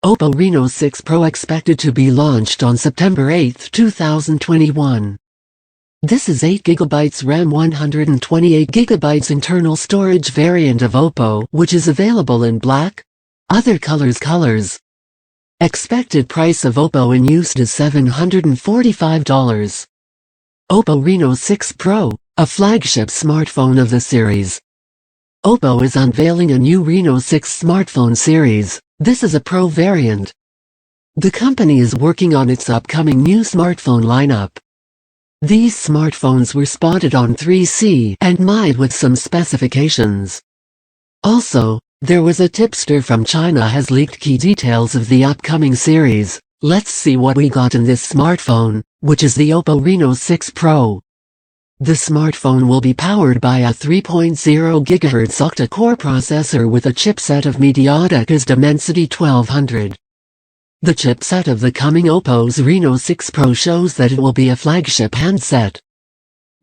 Oppo Reno 6 Pro expected to be launched on September 8, 2021. This is 8GB RAM 128GB internal storage variant of Oppo, which is available in black. Other colors. Expected price of Oppo in use is $745. Oppo Reno 6 Pro, a flagship smartphone of the series. Oppo is unveiling a new Reno 6 smartphone series. This is a Pro variant. The company is working on its upcoming new smartphone lineup. These smartphones were spotted on 3C and MIIT with some specifications. Also, there was a tipster from China has leaked key details of the upcoming series. Let's see what we got in this smartphone, which is the Oppo Reno 6 Pro. The smartphone will be powered by a 3.0 GHz Octa-Core processor with a chipset of MediaTekâ's Dimensity 1200. The chipset of the coming Oppo's Reno 6 Pro shows that it will be a flagship handset.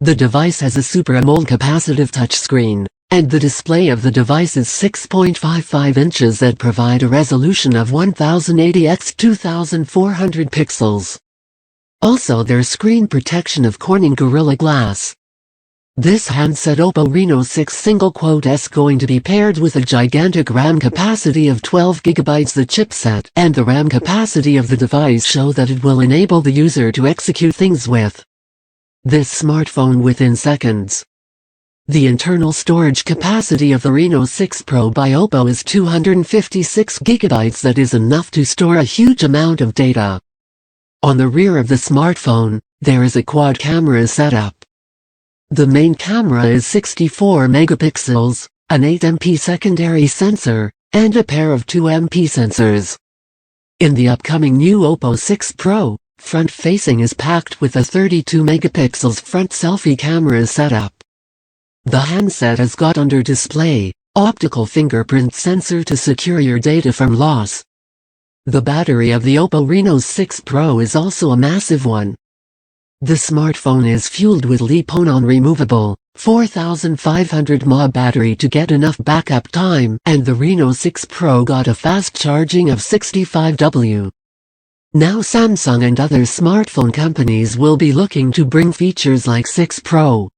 The device has a Super AMOLED Capacitive Touchscreen, and the display of the device is 6.55 inches that provide a resolution of 1080 x 2400 pixels. Also there's screen protection of Corning Gorilla Glass. This handset Oppo Reno 6 is going to be paired with a gigantic RAM capacity of 12GB. The chipset and the RAM capacity of the device show that it will enable the user to execute things with this smartphone within seconds. The internal storage capacity of the Reno 6 Pro by Oppo is 256GB. That is enough to store a huge amount of data. On the rear of the smartphone, there is a quad camera setup. The main camera is 64 megapixels, an 8MP secondary sensor, and a pair of 2MP sensors. In the upcoming new Oppo 6 Pro, front-facing is packed with a 32 megapixels front-selfie camera setup. The handset has got under display, optical fingerprint sensor to secure your data from loss. The battery of the Oppo Reno 6 Pro is also a massive one. The smartphone is fueled with Li-Po non-removable, 4500 mAh battery to get enough backup time, and the Reno 6 Pro got a fast charging of 65W. Now Samsung and other smartphone companies will be looking to bring features like 6 Pro.